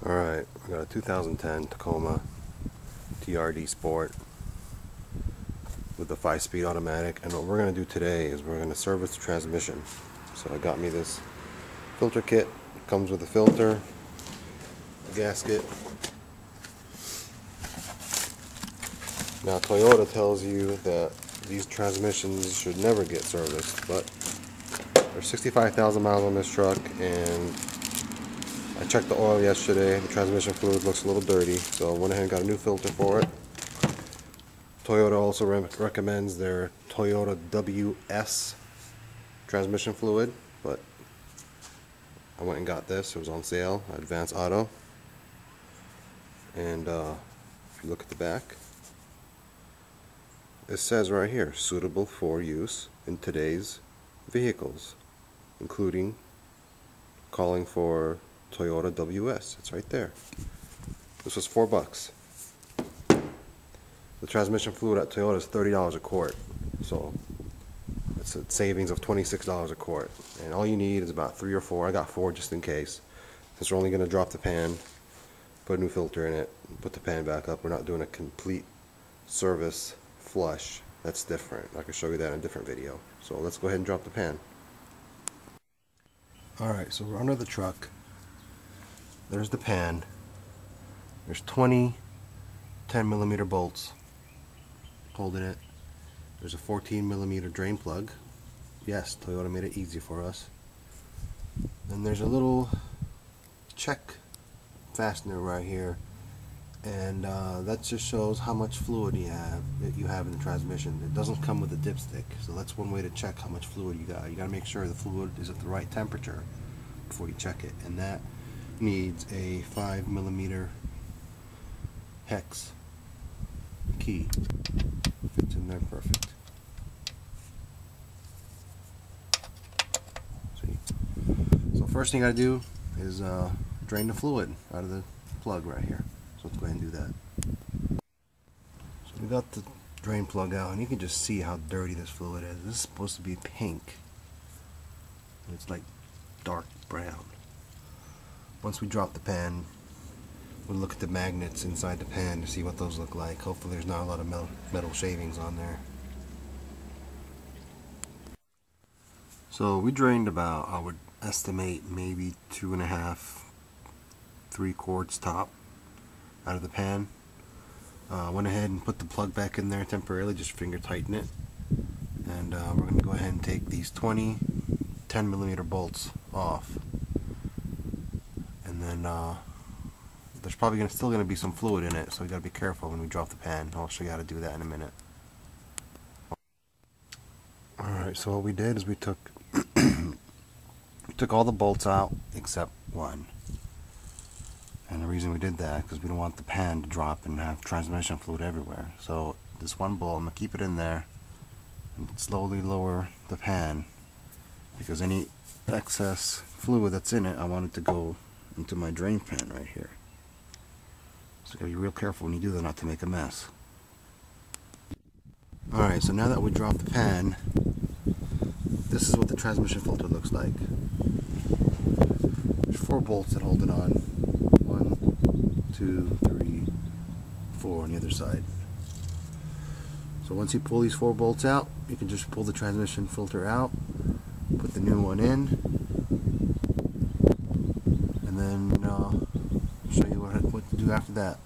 Alright, we got a 2010 Tacoma TRD Sport with the 5-speed automatic, and what we're going to do today is we're going to service the transmission. So I got me this filter kit. It comes with a filter, a gasket. Now Toyota tells you that these transmissions should never get serviced, but there's 65,000 miles on this truck, and I checked the oil yesterday. The transmission fluid looks a little dirty, so I went ahead and got a new filter for it. Toyota also recommends their Toyota WS transmission fluid, but I went and got this. It was on sale at Advance Auto. And if you look at the back, it says right here, suitable for use in today's vehicles, including calling for Toyota WS. It's right there. This was $4. The transmission fluid at Toyota is $30 a quart, so it's a savings of $26 a quart. And all you need is about 3 or 4. I got 4 just in case. Since we're only going to drop the pan, put a new filter in it, put the pan back up. We're not doing a complete service flush. That's different. I can show you that in a different video. So let's go ahead and drop the pan. Alright, so we're under the truck. There's the pan. There's 20 10mm bolts holding it. There's a 14mm drain plug. Yes, Toyota made it easy for us. And there's a little check fastener right here, and that just shows how much fluid you have in the transmission. It doesn't come with a dipstick, so that's one way to check how much fluid you got. You got to make sure the fluid is at the right temperature before you check it, and that needs a 5mm hex key. Fits in there perfect. See? So first thing I gotta do is drain the fluid out of the plug right here. So let's go ahead and do that. So we got the drain plug out, and you can just see how dirty this fluid is. This is supposed to be pink. It's like dark brown. Once we drop the pan, we'll look at the magnets inside the pan to see what those look like. Hopefully there's not a lot of metal shavings on there. So we drained about, I would estimate, maybe 2.5, 3 quarts top out of the pan. Went ahead and put the plug back in there temporarily, just finger tighten it. And we're going to go ahead and take these 20 10mm bolts off. And then there's probably still going to be some fluid in it, so you got to be careful when we drop the pan. I'll show you how to do that in a minute. Alright, so what we did is we took all the bolts out except one. And the reason we did that is because we don't want the pan to drop and have transmission fluid everywhere. So this one bolt, I'm going to keep it in there and slowly lower the pan, because any excess fluid that's in it, I want it to go into my drain pan right here. So you gotta be real careful when you do that not to make a mess. Alright, so now that we dropped the pan, this is what the transmission filter looks like. There's 4 bolts that hold it on. 1, 2, 3, 4 on the other side. So once you pull these 4 bolts out, you can just pull the transmission filter out, put the new one in, and then show you what to do after that.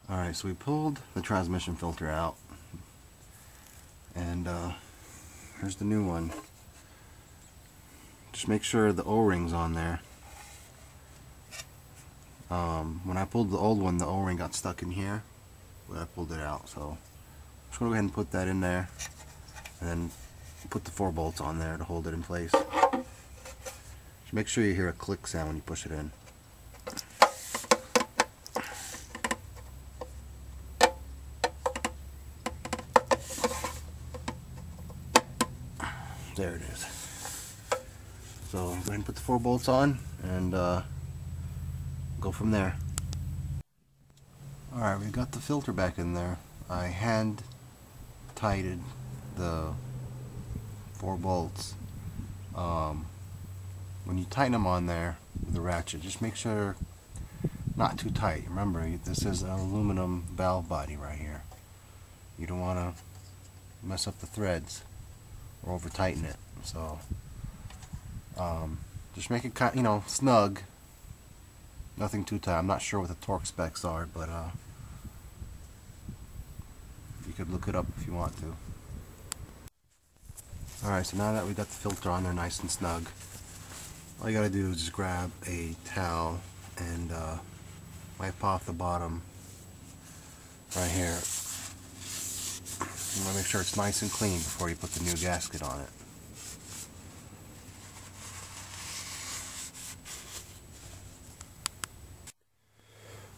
Alright, so we pulled the transmission filter out, and here's the new one. Just make sure the O-ring's on there. When I pulled the old one, the O-ring got stuck in here, but I pulled it out, so I'm just going to go ahead and put that in there, and then put the 4 bolts on there to hold it in place. Just make sure you hear a click sound when you push it in. There it is. So go ahead and put the 4 bolts on and go from there. Alright, we got the filter back in there. I hand tightened the 4 bolts. When you tighten them on there, with the ratchet. Just make sure not too tight. Remember, this is an aluminum valve body right here. You don't want to mess up the threads or over tighten it. So just make it kind, snug. Nothing too tight. I'm not sure what the torque specs are, but you could look it up if you want to. Alright, so now that we got the filter on there nice and snug, all you gotta do is just grab a towel and wipe off the bottom right here. You want to make sure it's nice and clean before you put the new gasket on it.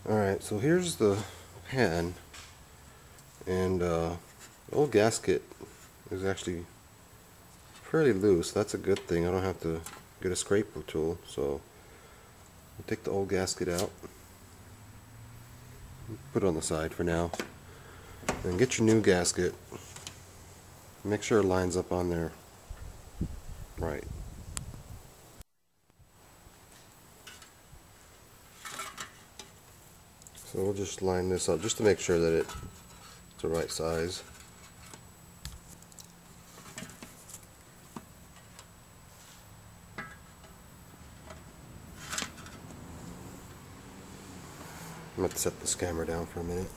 Alright, so here's the pan, and the old gasket is actually fairly loose. That's a good thing. I don't have to get a scraper tool. So I'll take the old gasket out, put it on the side for now, and get your new gasket. Make sure it lines up on there right. So we'll just line this up just to make sure that it's the right size. I'm going to set this camera down for a minute.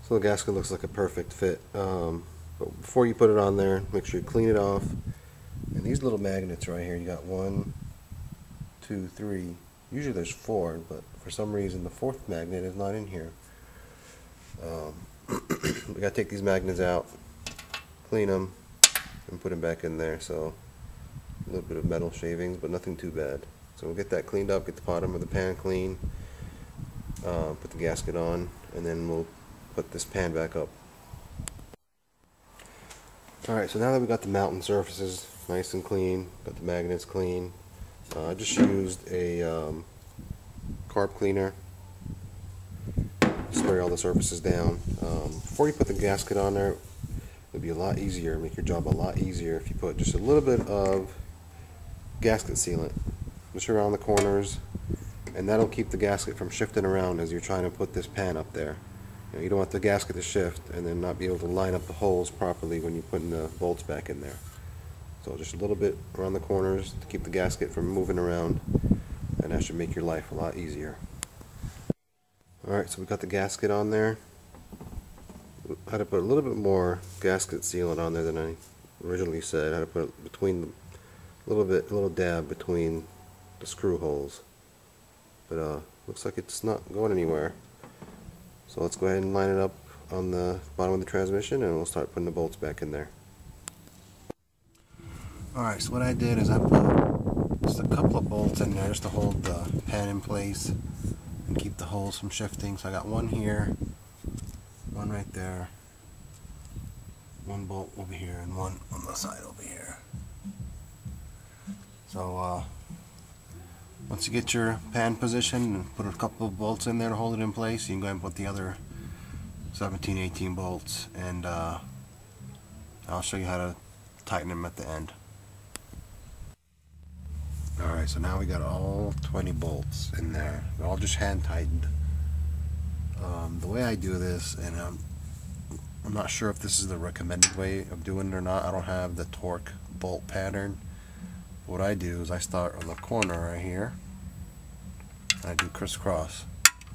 So the gasket looks like a perfect fit. But before you put it on there, make sure you clean it off. And these little magnets right here, you got 1, 2, 3. Usually there's 4, but for some reason the 4th magnet is not in here. We gotta take these magnets out, clean them, and put them back in there. So a little bit of metal shavings, but nothing too bad. So we'll get that cleaned up, get the bottom of the pan clean, put the gasket on, and then we'll put this pan back up. Alright, so now that we got the mounting surfaces nice and clean, got the magnets clean, I just used a carb cleaner, spray all the surfaces down. Before you put the gasket on there, it'll be a lot easier, make your job a lot easier if you put just a little bit of gasket sealant just around the corners, and that'll keep the gasket from shifting around as you're trying to put this pan up there. You don't want the gasket to shift and then not be able to line up the holes properly when you're putting the bolts back in there. So just a little bit around the corners to keep the gasket from moving around, and that should make your life a lot easier. Alright, so we got the gasket on there. I had to put a little bit more gasket sealant on there than I originally said. I had to put between a little dab between the screw holes. But looks like it's not going anywhere. So let's go ahead and line it up on the bottom of the transmission, and we'll start putting the bolts back in there. Alright, so what I did is I put just a couple of bolts in there just to hold the pan in place and keep the holes from shifting. So I got one here, one right there, one bolt over here, and one on the side over here. So once you get your pan positioned and put a couple of bolts in there to hold it in place, you can go ahead and put the other 17, 18 bolts, and I'll show you how to tighten them at the end. Alright, so now we got all 20 bolts in there. They're all just hand tightened. The way I do this, and I'm not sure if this is the recommended way of doing it or not. I don't have the torque bolt pattern. What I do is I start on the corner right here. I do crisscross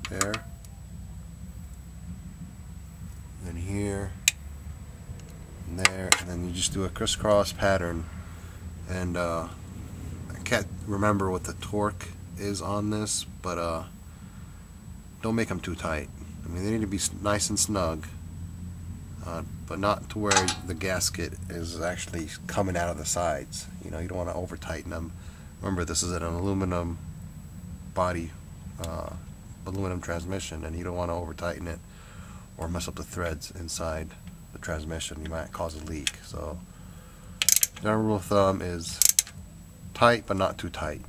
there, then here, and there, and then you just do a crisscross pattern. And I can't remember what the torque is on this, but don't make them too tight. I mean, they need to be nice and snug, but not to where the gasket is actually coming out of the sides. You know, you don't want to over tighten them. Remember, this is an aluminum body, aluminum transmission, and you don't want to over tighten it or mess up the threads inside the transmission. You might cause a leak. So general rule of thumb is tight but not too tight.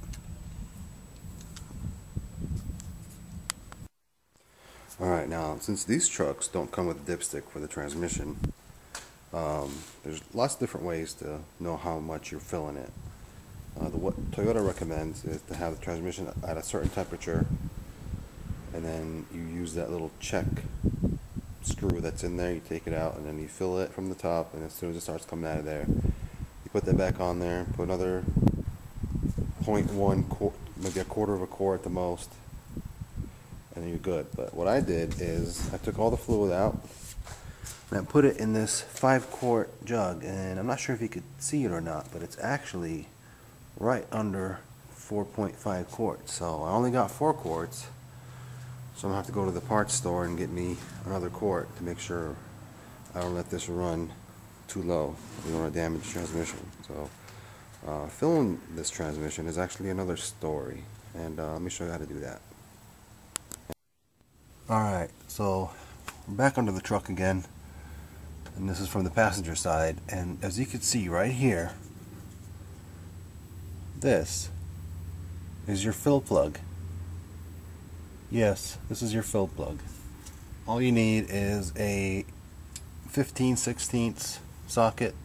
Alright, now since these trucks don't come with a dipstick for the transmission, there's lots of different ways to know how much you're filling it. What Toyota recommends is to have the transmission at a certain temperature, and then you use that little check screw that's in there, you take it out, and then you fill it from the top, and as soon as it starts coming out of there, you put that back on there, put another 0.1, maybe a quarter of a quart at the most, and then you're good. But what I did is I took all the fluid out and I put it in this 5-quart jug, and I'm not sure if you could see it or not, but it's actually right under 4.5 quarts. So I only got 4 quarts, so I'm gonna have to go to the parts store and get me another quart to make sure I don't let this run too low. We don't want to damage the transmission. So filling this transmission is actually another story, and let me show you how to do that. Alright, so we're back under the truck again, and this is from the passenger side, and as you can see right here, this is your fill plug. Yes, this is your fill plug. All you need is a 15/16 socket,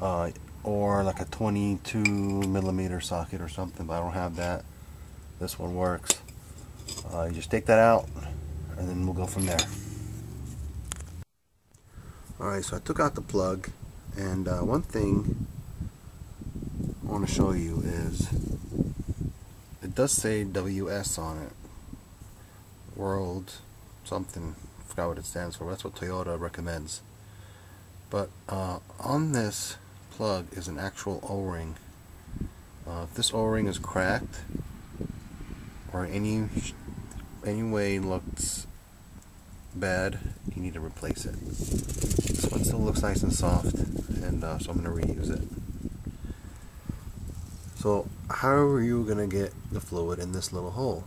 or like a 22mm socket or something, but I don't have that. This one works. You just take that out, and then we'll go from there. Alright, so I took out the plug, and one thing I want to show you is it does say WS on it. World something, I forgot what it stands for. That's what Toyota recommends. But on this plug is an actual O-ring. If this O-ring is cracked or any way looks bad, you need to replace it. This one still looks nice and soft, and so I'm going to reuse it. So how are you going to get the fluid in this little hole?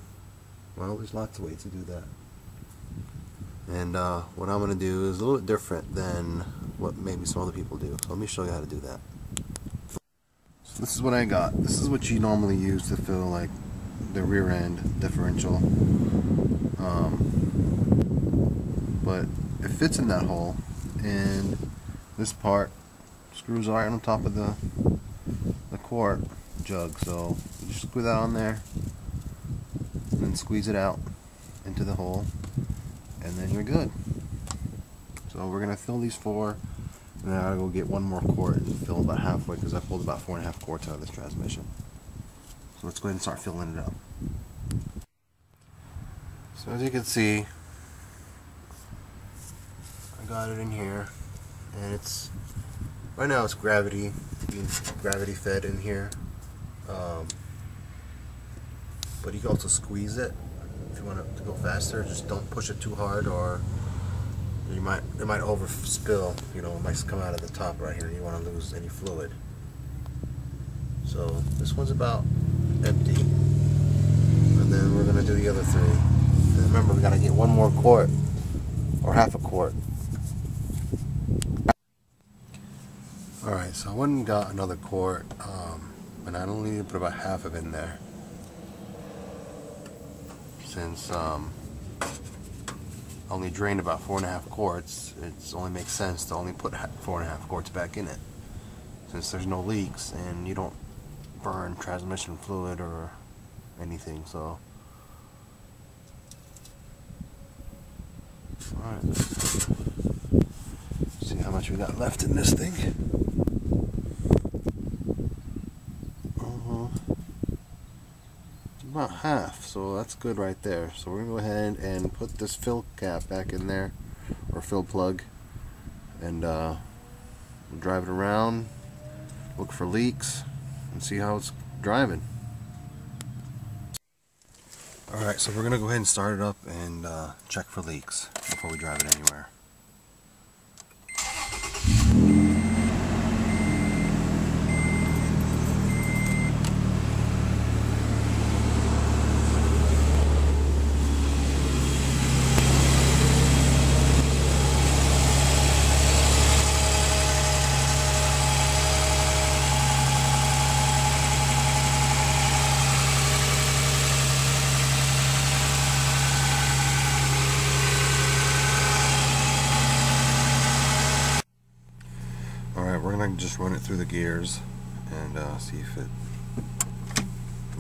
Well, there's lots of ways to do that. And what I'm going to do is a little bit different than what maybe some other people do. So let me show you how to do that. So this is what I got. This is what you normally use to fill like the rear end differential. But it fits in that hole, and this part screws right on top of the quart jug. So you just screw that on there, and then squeeze it out into the hole, and then you're good. So we're gonna fill these 4, and then I'll go get one more quart and fill about halfway, because I pulled about 4.5 quarts out of this transmission. So let's go ahead and start filling it up. So as you can see, I got it in here, and it's right now it's gravity fed in here. But you can also squeeze it if you want it to go faster. Just don't push it too hard, or it might overspill. You know, it might come out of the top right here. You want to lose any fluid. So this one's about empty, and then we're gonna do the other 3. And remember, we gotta get one more quart, or half a quart. Alright, so I went and got another quart, and I only need to put about half of it in there. Since I only drained about 4.5 quarts, it only makes sense to only put 4.5 quarts back in it, since there's no leaks and you don't burn transmission fluid or anything. So alright, let's see how much we got left in this thing. About half, so that's good right there. So we're gonna go ahead and put this fill cap back in there, or fill plug, and we'll drive it around, look for leaks, and see how it's driving. Alright, so we're gonna go ahead and start it up and check for leaks before we drive it anywhere. Alright, we're going to just run it through the gears and see if it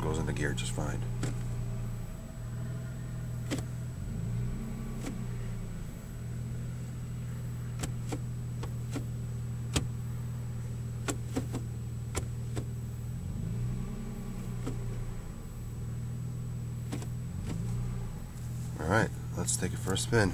goes into gear just fine. Alright, let's take it for a spin.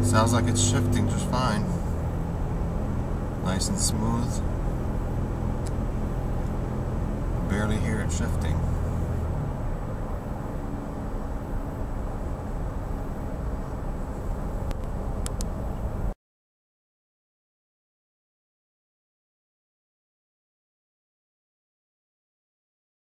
Sounds like it's shifting just fine. Nice and smooth. Barely hear it shifting.